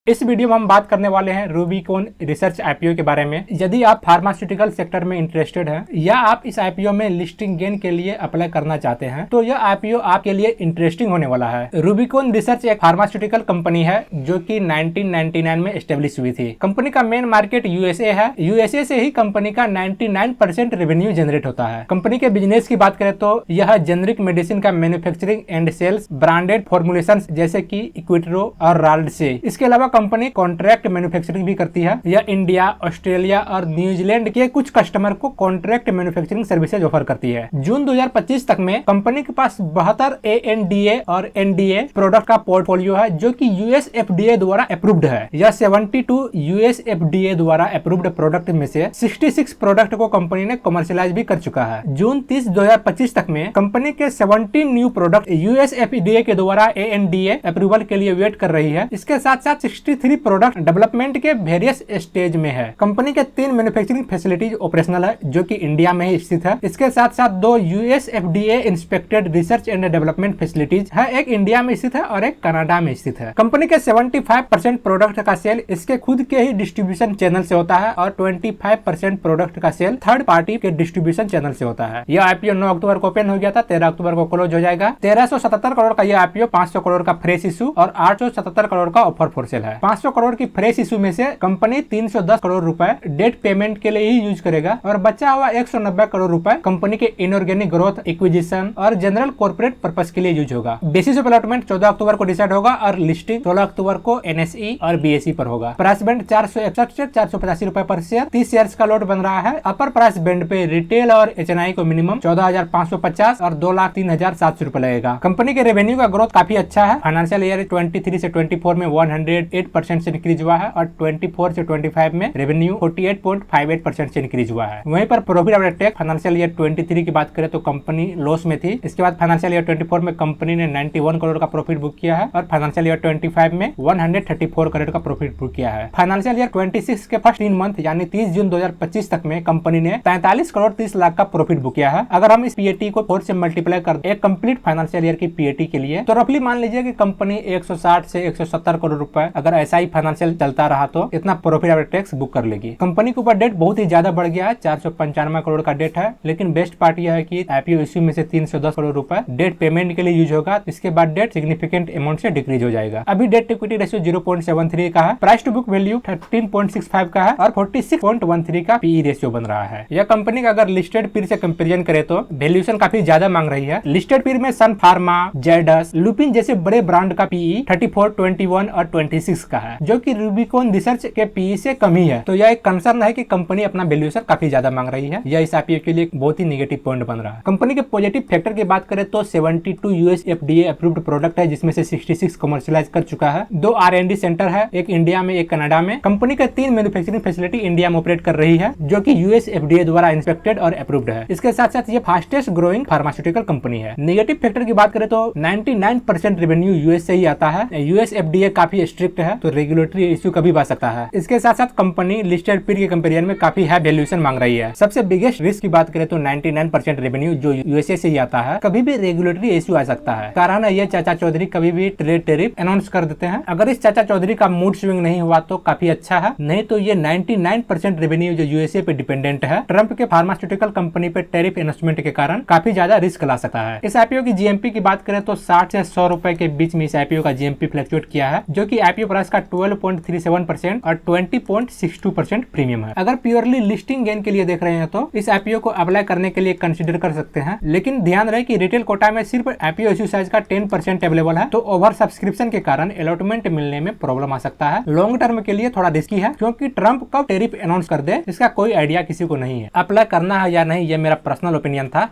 इस वीडियो में हम बात करने वाले हैं रूबिकॉन रिसर्च आईपीओ के बारे में। यदि आप फार्मास्यूटिकल सेक्टर में इंटरेस्टेड हैं या आप इस आईपीओ में लिस्टिंग गेन के लिए अप्लाई करना चाहते हैं तो यह आईपीओ आपके लिए इंटरेस्टिंग होने वाला है। रूबिकॉन रिसर्च एक फार्मास्यूटिकल कंपनी है जो कि 1999 में एस्टेब्लिश हुई थी। कंपनी का मेन मार्केट यूएसए है। यूएसए से ही कंपनी का 99% रेवेन्यू जनरेट होता है। कंपनी के बिजनेस की बात करें तो यह जेनरिक मेडिसिन का manufacturing and sales, branded formulation जैसे कि इक्विट्रो और राल्ड से। इसके अलावा कंपनी कॉन्ट्रैक्ट मैन्युफैक्चरिंग भी करती है। यह इंडिया, ऑस्ट्रेलिया और न्यूजीलैंड के कुछ कस्टमर को कॉन्ट्रैक्ट मैन्युफैक्चरिंग सर्विसेज ऑफर करती है। जून 2025 तक में कंपनी के पास 72 ANDA और NDA प्रोडक्ट का पोर्टफोलियो है जो कि यूएस FDA द्वारा अप्रूव्ड है। यह 72 यूएस FDA द्वारा अप्रूव्ड प्रोडक्ट में से 66 प्रोडक्ट को कंपनी ने कमर्शियलाइज भी कर चुका है। जून 30, 2025 तक में कंपनी के 17 न्यू प्रोडक्ट यूएस FDA के द्वारा ANDA अप्रूवल के लिए वेट कर रही है। इसके साथ साथ 63 प्रोडक्ट डेवलपमेंट के वेरियस स्टेज में है। कंपनी के 3 मैन्युफैक्चरिंग फैसिलिटीज ऑपरेशनल है जो कि इंडिया में ही स्थित है। इसके साथ साथ 2 US FDA inspected research and development facilities है, एक इंडिया में स्थित है और एक कनाडा में स्थित है। कंपनी के 75% प्रोडक्ट का सेल इसके खुद के ही डिस्ट्रीब्यूशन चैनल से होता है और 25% प्रोडक्ट का सेल थर्ड पार्टी के डिस्ट्रीब्यूशन चैनल से होता है। यह आईपीओ 9 अक्टूबर को ओपन हो गया था, 13 अक्टूबर को क्लोज हो जाएगा। 1377 करोड़ का यह आईपीओ 500 करोड़ का फ्रेश इशू और 877 करोड़ का ऑफर फॉर सेल है। 500 करोड़ की फ्रेश इशू में से कंपनी 310 करोड़ रुपए डेट पेमेंट के लिए ही यूज करेगा और बचा हुआ 190 करोड़ रुपए कंपनी के इनऑर्गेनिक ग्रोथ, एक्विजिशन और जनरल कॉर्पोरेट पर्पस के लिए यूज होगा। बेसिस ऑफ अलॉटमेंट 14 अक्टूबर को डिसाइड होगा और लिस्टिंग 16 अक्टूबर को NSE और BSE पर होगा। प्राइस बैंड 461 से 485 रुपए पर शेयर, 30 शेयर्स का लॉट बन रहा है। अपर प्राइस बैंड पे रिटेल और HNI को मिनिमम 14,550 और 2,03,700 रुपए लगेगा। कंपनी के रेवेन्यू का ग्रोथ काफी अच्छा है। फाइनेंशियल ईयर 23 से 24 में 108% से इंक्रीज हुआ है और 24 से 25 में रेवेन्यू 48.58% से इंक्रीज हुआ है। वहीं पर profit after tax financial year 23 की बात करें तो कंपनी लॉस में थी। इसके बाद फाइनेंशियल ईयर 24 में कंपनी ने 91 करोड़ का प्रॉफिट बुक किया है और फाइनेंशियल ईयर 25 में 134 करोड़ का प्रॉफिट बुक किया है। फाइनेंशियल ईयर 26 के फर्स्ट 3 मंथ यानी 30 जून 2025 तक में कंपनी ने 43 करोड़ 30 लाख का प्रॉफिट बुक किया है। अगर हम इस PAT को 4 से मल्टीप्लाई कर एक कंप्लीट फाइनेंशियल ईयर की PAT के लिए तो रफली मान लीजिए कि कंपनी 160 से 170 करोड़ रुपए अगर ऐसा ही फाइनेंशियल चलता रहा तो इतना प्रॉफिट आफ्टर टैक्स बुक कर लेगी। कंपनी के ऊपर डेट बहुत ही ज्यादा बढ़ गया है, 495 करोड़ का डेट है। लेकिन बेस्ट पार्ट यह है कि आईपीओ इश्यू में से 310 करोड़ रुपए डेट पेमेंट के लिए यूज होगा। इसके बाद डेट सिग्निफिकेंट अमाउंट से डिक्रीज हो जाएगा। अभी डेट इक्विटी रेशियो 0.73 का है, प्राइस टू बुक वैल्यू 13.65 का है और 46.13 का PE रेशियो बन रहा है। यह कंपनी का अगर लिस्टेड पीर से कंपेरिजन करे तो वैल्यूएशन काफी ज्यादा मांग रही है। लिस्टेड पीर में सन फार्मा, जेडस, लुपिन जैसे बड़े ब्रांड का PE 34, 21 और 26 का है जो कि रूबिकॉन रिसर्च के PE से कम ही है। तो यह एक कंसर्न है कि कंपनी अपना वैल्यूएशन काफी ज्यादा मांग रही है। यह इस आईपीओ के लिए एक बहुत ही नेगेटिव पॉइंट बन रहा है। कंपनी के पॉजिटिव फैक्टर की बात करें तो 72 यूएस FDA अप्रूव्ड प्रोडक्ट है जिसमें से 66 कमर्शियलाइज कर चुका है। 2 R&D सेंटर है, एक इंडिया में एक कनाडा में। कंपनी के 3 मैन्युफैक्चरिंग फैसिलिटी इंडिया में ऑपरेट कर रही है जो कि यूएस FDA द्वारा इंस्पेक्टेड और अप्रूव्ड है। इसके साथ साथ ये फास्टेस्ट ग्रोइंग फार्मास्यूटिकल कंपनी है। नेगेटिव फैक्टर की बात करें तो 99% रेवेन्यू यूएस से ही आता है। यूएस FDA काफी स्ट्रिक्ट है तो रेगुलेटरी इश्यू कभी आ सकता है। इसके साथ साथ कंपनी लिस्टेड पीर के कंपेरिजन में काफी हाई वैल्यूएशन मांग रही है। सबसे बिगेस्ट रिस्क की बात करें तो 99% रेवेन्यू जो यूएसए से ही आता है, कभी भी रेगुलेटरी इश्यू आ सकता है। कारण है ये चाचा चौधरी कभी भी ट्रेड टैरिफ अनाउंस कर देते हैं। अगर इस चाचा चौधरी का मूड स्विंग नहीं हुआ तो काफी अच्छा है, नहीं तो ये 99% रेवेन्यू जो यूएसए पे डिपेंडेंट है ट्रंप के फार्मास्यूटिकल कंपनी पे टैरिफ अनाउंसमेंट के कारण काफी ज्यादा रिस्क ला सकता है। इस आईपीओ की GMP की बात करें तो 60 से 100 रुपए के बीच में इस आईपीओ का GMP फ्लक्चुएट किया है जो कि आईपीओ प्राइस का 12.37% और 20.62% प्रीमियम है। अगर प्योरली लिस्टिंग गेन के लिए देख रहे हैं तो इस आईपीओ को अप्लाई करने के लिए कंसीडर कर सकते हैं। लेकिन ध्यान रहे कि रिटेल कोटा में सिर्फ आईपीओ इश्यू साइज का 10% अवेलेबल है तो ओवर सब्सक्रिप्शन के कारण अलॉटमेंट मिलने में प्रॉब्लम आ सकता है। लॉन्ग टर्म के लिए थोड़ा रिस्की है क्योंकि ट्रंप कब टैरिफ अनाउंस कर दे इसका कोई आइडिया किसी को नहीं है। अप्लाई करना है या नहीं ये मेरा पर्सनल ओपिनियन था।